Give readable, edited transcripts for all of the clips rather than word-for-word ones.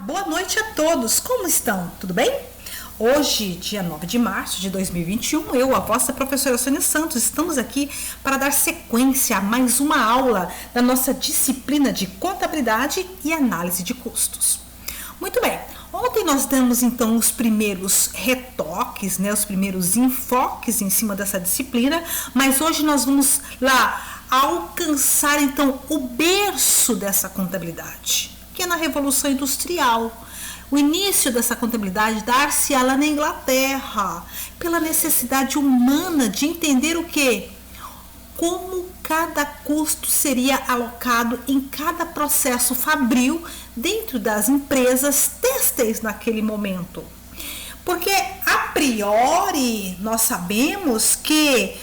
boa noite a todos, como estão? Tudo bem? Hoje, dia 9 de março de 2021, eu, a vossa professora Sônia Santos, estamos aqui para dar sequência a mais uma aula da nossa disciplina de contabilidade e análise de custos. Muito bem, ontem nós demos então os primeiros retoques, os primeiros enfoques em cima dessa disciplina, mas hoje nós vamos lá alcançar então o berço dessa contabilidade, que é na Revolução Industrial. O início dessa contabilidade dar-se-á lá na Inglaterra, pela necessidade humana de entender o quê? Como cada custo seria alocado em cada processo fabril dentro das empresas têxteis naquele momento. Porque, a priori, nós sabemos que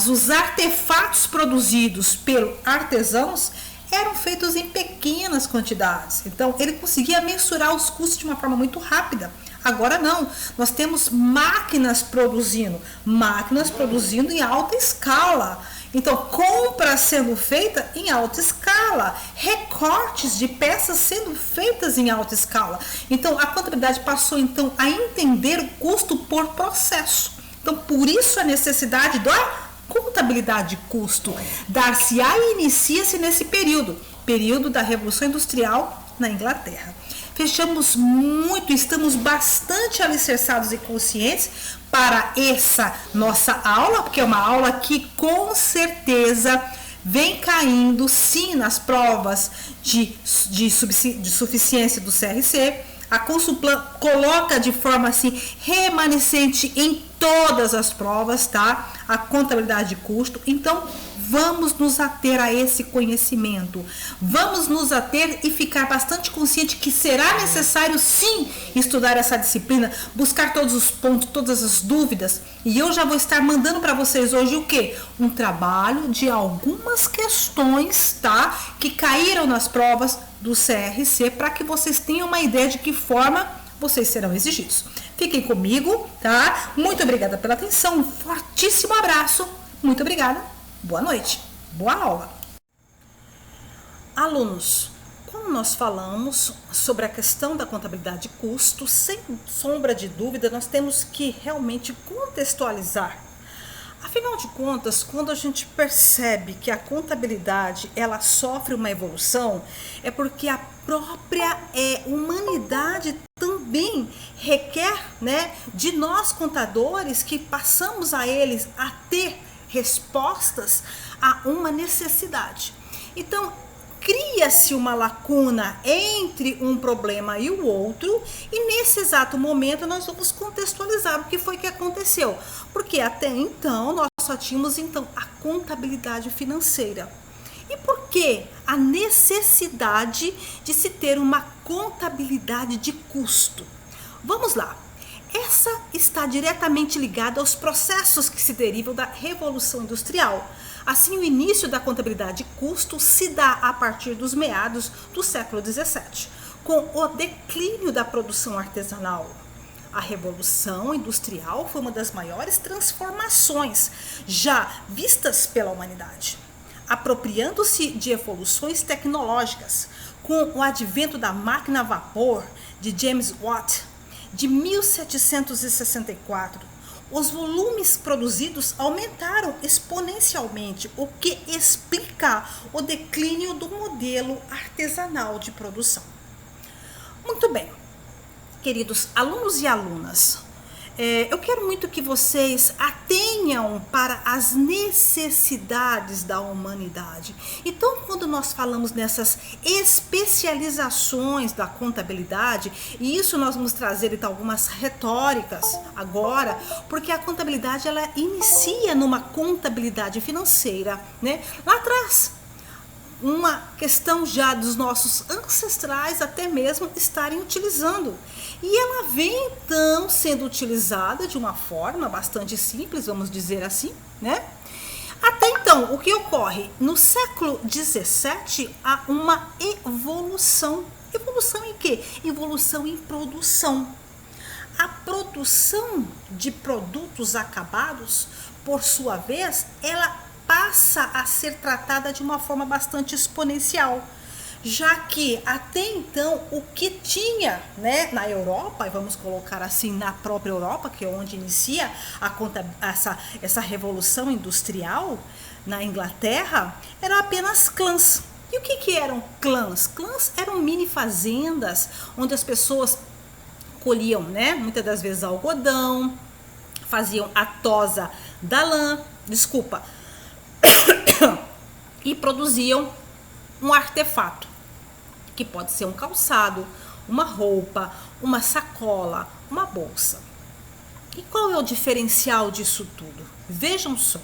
os artefatos produzidos pelos artesãos eram feitos em pequenas quantidades. Então, ele conseguia mensurar os custos de uma forma muito rápida. Agora não, nós temos máquinas produzindo em alta escala. Então, compra sendo feita em alta escala, recortes de peças sendo feitas em alta escala. Então, a contabilidade passou então a entender o custo por processo. Então, por isso a necessidade da contabilidade de custo dar-se-á e inicia-se nesse período da Revolução Industrial na Inglaterra. Estamos bastante alicerçados e conscientes para essa nossa aula, porque é uma aula que com certeza vem caindo sim nas provas de suficiência do CRC. A Consulplan coloca de forma assim remanescente em todas as provas, tá? A contabilidade de custo. Então, vamos nos ater a esse conhecimento. Vamos nos ater e ficar bastante consciente que será necessário sim estudar essa disciplina, buscar todos os pontos, todas as dúvidas. E eu já vou estar mandando para vocês hoje o quê? Um trabalho de algumas questões, tá? Que caíram nas provas do CRC, para que vocês tenham uma ideia de que forma vocês serão exigidos. Fiquem comigo, tá? Muito obrigada pela atenção, um fortíssimo abraço, muito obrigada, boa noite, boa aula. Alunos, quando nós falamos sobre a questão da contabilidade de custo, sem sombra de dúvida, nós temos que realmente contextualizar. Afinal de contas, quando a gente percebe que a contabilidade ela sofre uma evolução, é porque a própria humanidade também requer, de nós contadores que passamos a eles a ter respostas a uma necessidade. Então, cria-se uma lacuna entre um problema e o outro, e nesse exato momento nós vamos contextualizar o que foi que aconteceu, porque até então nós só tínhamos então a contabilidade financeira. E por que a necessidade de se ter uma contabilidade de custo? Vamos lá. Essa está diretamente ligada aos processos que se derivam da Revolução Industrial. Assim, o início da contabilidade de custo se dá a partir dos meados do século XVII, com o declínio da produção artesanal. A Revolução Industrial foi uma das maiores transformações já vistas pela humanidade. Apropriando-se de evoluções tecnológicas, com o advento da máquina a vapor de James Watt, de 1764, os volumes produzidos aumentaram exponencialmente, o que explica o declínio do modelo artesanal de produção. Muito bem, queridos alunos e alunas, eu quero muito que vocês atenham para as necessidades da humanidade. Então, quando nós falamos nessas especializações da contabilidade, e isso nós vamos trazer então algumas retóricas agora, porque a contabilidade ela inicia numa contabilidade financeira, lá atrás. Uma questão já dos nossos ancestrais até mesmo estarem utilizando. E ela vem então sendo utilizada de uma forma bastante simples, vamos dizer assim, Até então, o que ocorre? No século XVII há uma evolução. Evolução em quê? Evolução em produção. A produção de produtos acabados, por sua vez, ela passa a ser tratada de uma forma bastante exponencial. já que até então o que tinha, né, na Europa, e vamos colocar assim, na própria Europa, que é onde inicia essa revolução industrial, na Inglaterra, eram apenas clãs. E o que eram clãs? Clãs eram mini fazendas onde as pessoas colhiam, né, muitas das vezes algodão, faziam a tosa da lã, e produziam um artefato, que pode ser um calçado, uma roupa, uma sacola, uma bolsa. E qual é o diferencial disso tudo? Vejam só.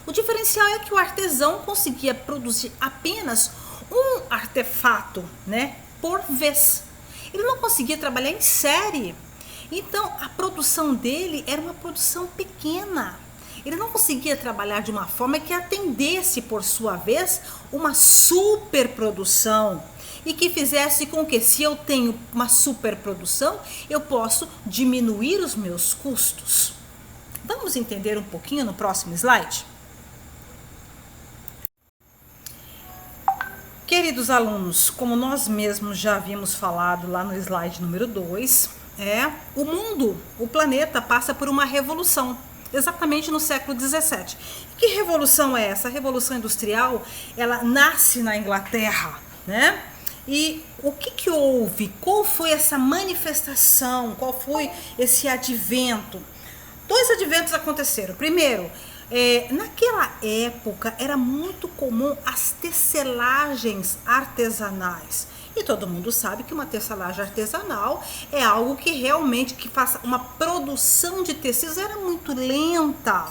O diferencial é que o artesão conseguia produzir apenas um artefato, né, por vez. Ele não conseguia trabalhar em série. Então, a produção dele era uma produção pequena. Ele não conseguia trabalhar de uma forma que atendesse, por sua vez, uma superprodução. E que fizesse com que, se eu tenho uma superprodução, eu posso diminuir os meus custos. Vamos entender um pouquinho no próximo slide? Queridos alunos, como nós mesmos já havíamos falado lá no slide número 2, o mundo, o planeta passa por uma revolução, exatamente no século 17. Que revolução é essa? A revolução industrial, ela nasce na Inglaterra, né? E o que houve? Qual foi essa manifestação? Qual foi esse advento? 2 adventos aconteceram. Primeiro, naquela época era muito comum as tecelagens artesanais. E todo mundo sabe que uma tecelagem artesanal é algo que realmente que faça uma produção de tecidos era muito lenta.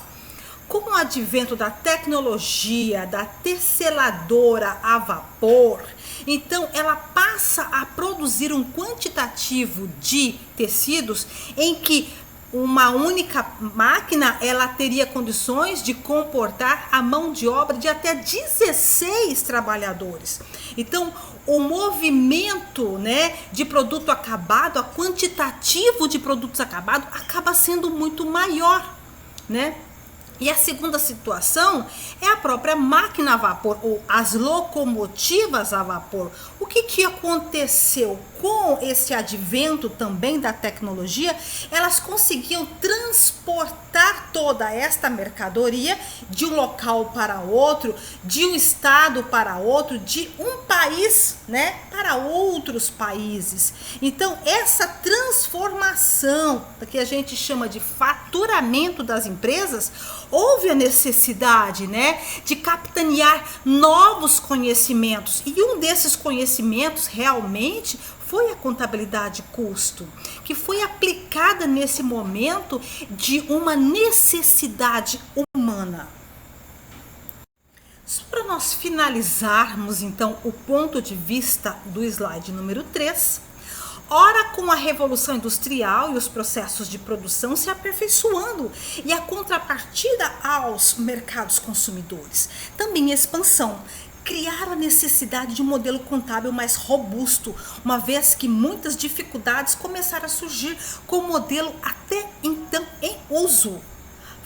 Com o advento da tecnologia, da teceladora a vapor, então ela passa a produzir um quantitativo de tecidos em que uma única máquina ela teria condições de comportar a mão de obra de até 16 trabalhadores. Então, o movimento, né, de produto acabado, a quantitativo de produtos acabados acaba sendo muito maior, né? E a segunda situação é a própria máquina a vapor, ou as locomotivas a vapor. O que aconteceu com esse advento também da tecnologia? Elas conseguiam transportar toda esta mercadoria de um local para outro, de um estado para outro, de um país, né, para outros países. Então, essa transformação, que a gente chama de faturamento das empresas, houve a necessidade, né, de capitanear novos conhecimentos. E um desses conhecimentos realmente foi a contabilidade custo, que foi aplicada nesse momento de uma necessidade humana. Só para nós finalizarmos, então, o ponto de vista do slide número 3, ora com a Revolução Industrial e os processos de produção se aperfeiçoando e a contrapartida aos mercados consumidores, também expansão, criaram a necessidade de um modelo contábil mais robusto, uma vez que muitas dificuldades começaram a surgir com o modelo até então em uso.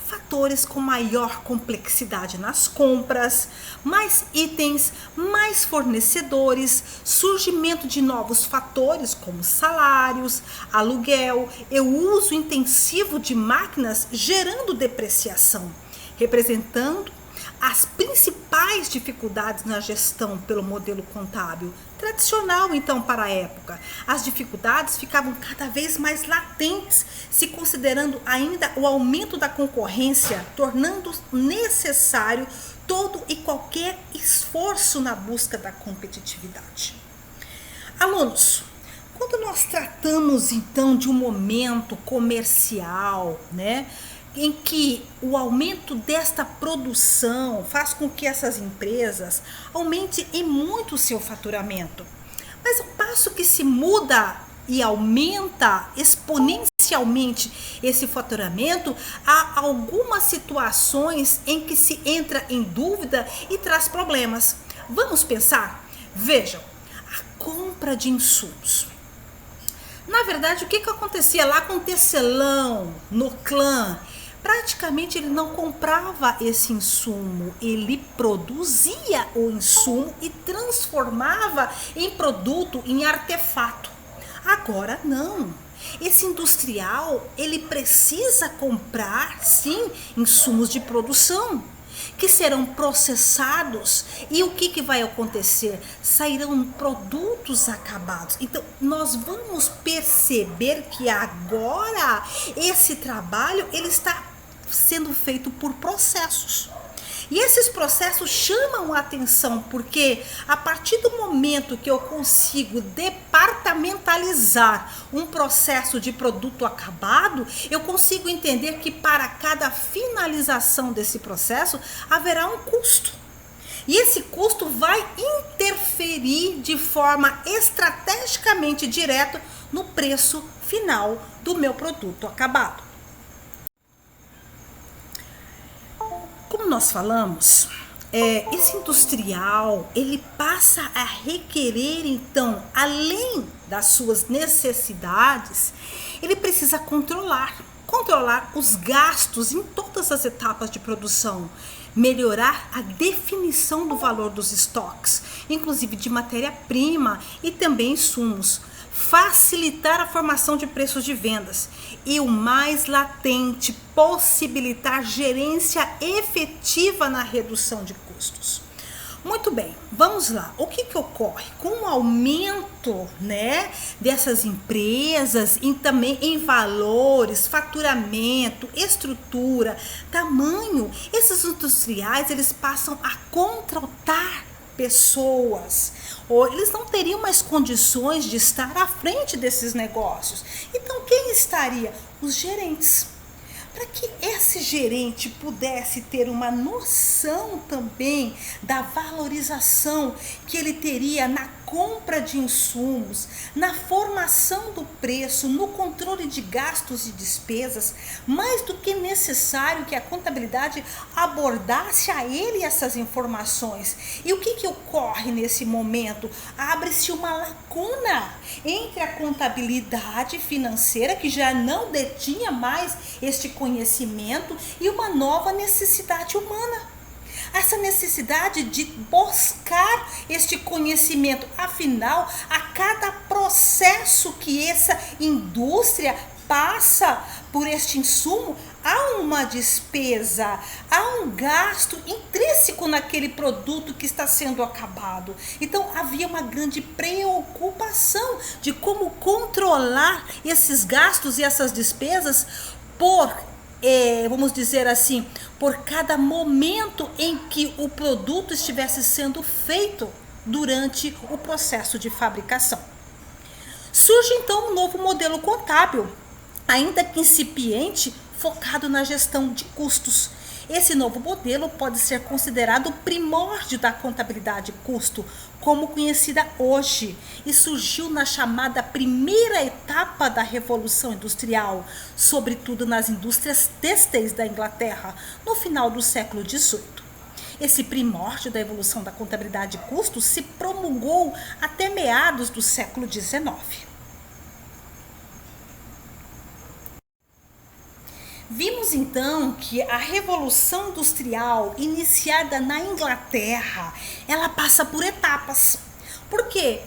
Fatores com maior complexidade nas compras, mais itens, mais fornecedores, surgimento de novos fatores como salários, aluguel e o uso intensivo de máquinas gerando depreciação, representando as principais dificuldades na gestão pelo modelo contábil tradicional, então, para a época. As dificuldades ficavam cada vez mais latentes, se considerando ainda o aumento da concorrência, tornando necessário todo e qualquer esforço na busca da competitividade. Alunos, quando nós tratamos, então, de um momento comercial, né, em que o aumento desta produção faz com que essas empresas aumentem em muito o seu faturamento. Mas ao passo que se muda e aumenta exponencialmente esse faturamento, há algumas situações em que se entra em dúvida e traz problemas. Vamos pensar? Vejam, a compra de insumos. Na verdade, o que acontecia lá com o tecelão, no clã? praticamente ele não comprava esse insumo, ele produzia o insumo e transformava em produto, em artefato. Agora não. Esse industrial, ele precisa comprar, sim, insumos de produção, que serão processados, e o que vai acontecer? Sairão produtos acabados. Então, nós vamos perceber que agora esse trabalho ele está sendo feito por processos. E esses processos chamam a atenção, porque a partir do momento que eu consigo departamentalizar um processo de produto acabado, eu consigo entender que para cada finalização desse processo haverá um custo. E esse custo vai interferir de forma estrategicamente direta no preço final do meu produto acabado. Como nós falamos, esse industrial, ele passa a requerer, então, além das suas necessidades, ele precisa controlar os gastos em todas as etapas de produção, melhorar a definição do valor dos estoques, inclusive de matéria-prima e também insumos, facilitar a formação de preços de vendas e o mais latente, possibilitar gerência efetiva na redução de custos. Muito bem, vamos lá. O que ocorre? Com o aumento, dessas empresas também em valores, faturamento, estrutura, tamanho, esses industriais eles passam a contratar pessoas, ou eles não teriam mais condições de estar à frente desses negócios. Então, quem estaria? Os gerentes. Para que esse gerente pudesse ter uma noção também da valorização que ele teria na compra de insumos, na formação do preço, no controle de gastos e despesas, mais do que necessário que a contabilidade abordasse a ele essas informações. E o que ocorre nesse momento? Abre-se uma lacuna entre a contabilidade financeira, que já não detinha mais este conhecimento, e uma nova necessidade humana. Essa necessidade de buscar este conhecimento. Afinal, a cada processo que essa indústria passa por este insumo, há uma despesa, há um gasto intrínseco naquele produto que está sendo acabado. Então, havia uma grande preocupação de como controlar esses gastos e essas despesas vamos dizer assim, por cada momento em que o produto estivesse sendo feito durante o processo de fabricação. Surge então um novo modelo contábil, ainda que incipiente, focado na gestão de custos. Esse novo modelo pode ser considerado o primórdio da contabilidade custo, como conhecida hoje, e surgiu na chamada primeira etapa da Revolução Industrial, sobretudo nas indústrias têxteis da Inglaterra, no final do século XVIII. Esse primórdio da evolução da contabilidade custo se promulgou até meados do século XIX. Vimos então que a Revolução Industrial, iniciada na Inglaterra, ela passa por etapas. Por quê?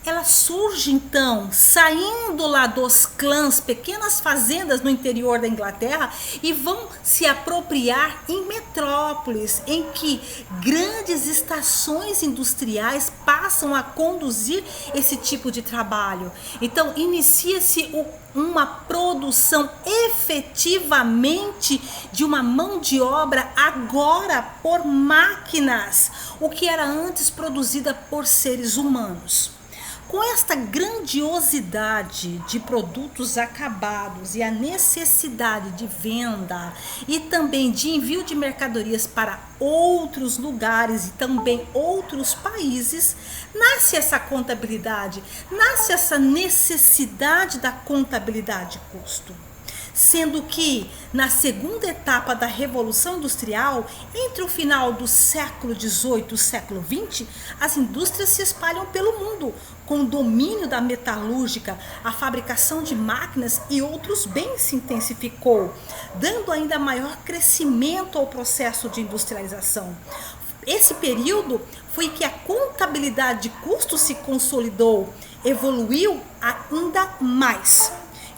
Ela surge então, saindo lá dos clãs, pequenas fazendas no interior da Inglaterra, e vão se apropriar em metrópoles, em que grandes estações industriais passam a conduzir esse tipo de trabalho. Então, inicia-se uma produção efetivamente de uma mão de obra agora por máquinas, o que era antes produzida por seres humanos. Com esta grandiosidade de produtos acabados e a necessidade de venda e também de envio de mercadorias para outros lugares e também outros países, nasce essa contabilidade, nasce essa necessidade da contabilidade custo. Sendo que, na segunda etapa da Revolução Industrial, entre o final do século XVIII e o século XX, as indústrias se espalham pelo mundo, com o domínio da metalúrgica, a fabricação de máquinas e outros bens se intensificou, dando ainda maior crescimento ao processo de industrialização. Esse período foi que a contabilidade de custos se consolidou, evoluiu ainda mais.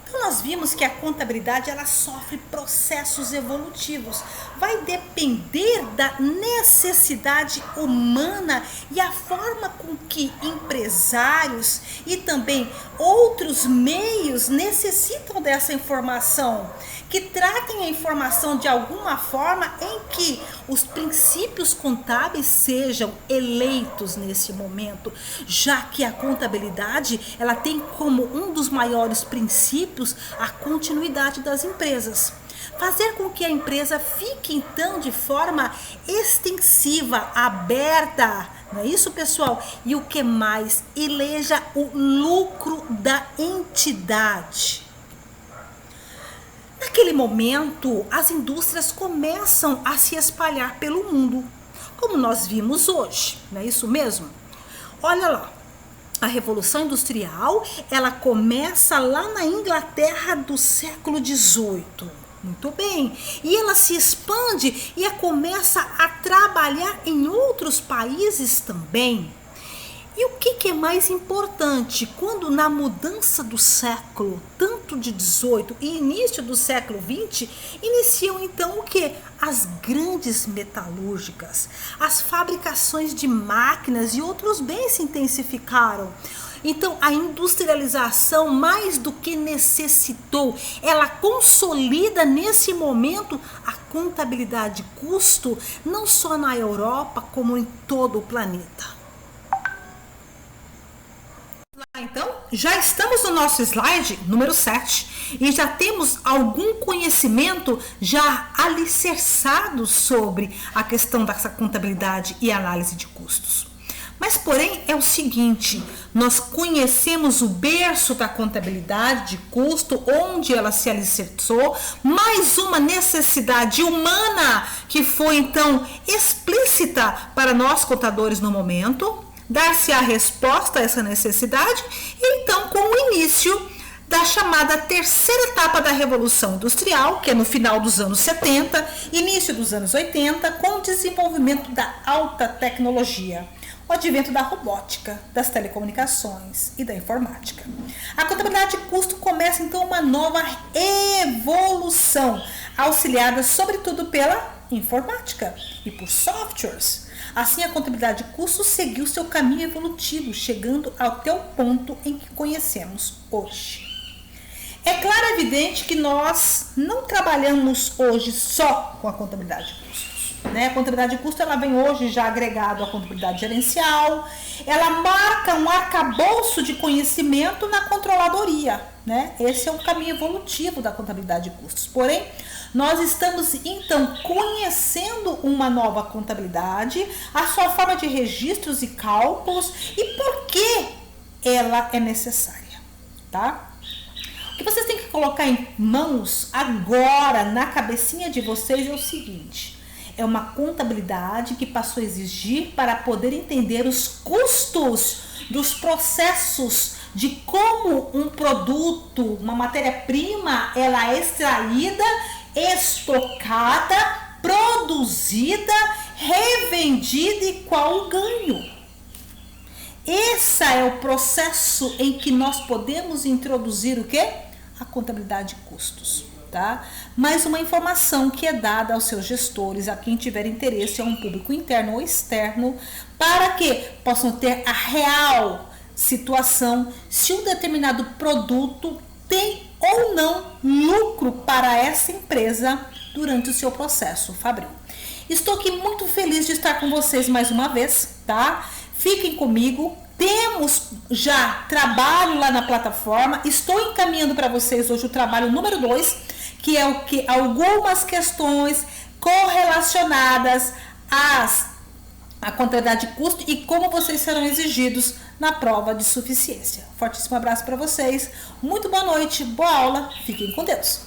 Então nós vimos que a contabilidade ela sofre processos evolutivos. Vai depender da necessidade humana e a forma com que empresários e também outros meios necessitam dessa informação, que tratem a informação de alguma forma em que os princípios contábeis sejam eleitos nesse momento, já que a contabilidade ela tem como um dos maiores princípios a continuidade das empresas. Fazer com que a empresa fique então de forma extensiva, aberta, não é isso, pessoal? E o que mais? Eleja o lucro da entidade. Naquele momento, as indústrias começam a se espalhar pelo mundo, como nós vimos hoje, não é isso mesmo? Olha lá, a Revolução Industrial, ela começa lá na Inglaterra do século XVIII. Muito bem, e ela se expande e começa a trabalhar em outros países também. E o que é mais importante? Quando na mudança do século, tanto de 18 e início do século 20, iniciam então o que? As grandes metalúrgicas, as fabricações de máquinas e outros bens se intensificaram. Então, a industrialização, mais do que necessitou, ela consolida nesse momento a contabilidade de custo, não só na Europa, como em todo o planeta. Então, já estamos no nosso slide número 7 e já temos algum conhecimento já alicerçado sobre a questão dessa contabilidade e análise de custos. Mas, porém, é o seguinte, nós conhecemos o berço da contabilidade de custo, onde ela se alicerçou, mais uma necessidade humana que foi, então, explícita para nós contadores no momento, dar-se a resposta a essa necessidade, e então com o início da chamada terceira etapa da Revolução Industrial, que é no final dos anos 70, início dos anos 80, com o desenvolvimento da alta tecnologia, o advento da robótica, das telecomunicações e da informática. A contabilidade de custo começa então uma nova evolução, auxiliada sobretudo pela informática e por softwares. Assim, a contabilidade de custos seguiu seu caminho evolutivo, chegando até o ponto em que conhecemos hoje. É claro e evidente que nós não trabalhamos hoje só com a contabilidade de custos, né? A contabilidade de custos ela vem hoje já agregado à contabilidade gerencial, ela marca um arcabouço de conhecimento na controladoria, né? Esse é um caminho evolutivo da contabilidade de custos. Porém, nós estamos, então, conhecendo uma nova contabilidade, a sua forma de registros e cálculos e por que ela é necessária, tá? O que vocês têm que colocar em mãos agora, na cabecinha de vocês, é o seguinte: é uma contabilidade que passou a exigir para poder entender os custos dos processos de como um produto, uma matéria-prima, ela é extraída, estocada, produzida, revendida e qual o ganho. Esse é o processo em que nós podemos introduzir o quê? A contabilidade de custos, tá? Mais uma informação que é dada aos seus gestores, a quem tiver interesse, a um público interno ou externo, para que possam ter a real situação se um determinado produto tem ou não lucro para essa empresa durante o seu processo fabril. Estou aqui muito feliz de estar com vocês mais uma vez, tá? Fiquem comigo, temos já trabalho lá na plataforma, estou encaminhando para vocês hoje o trabalho número 2, que é o que algumas questões correlacionadas à contabilidade de custo e como vocês serão exigidos na prova de suficiência. Fortíssimo abraço para vocês, muito boa noite, boa aula, fiquem com Deus.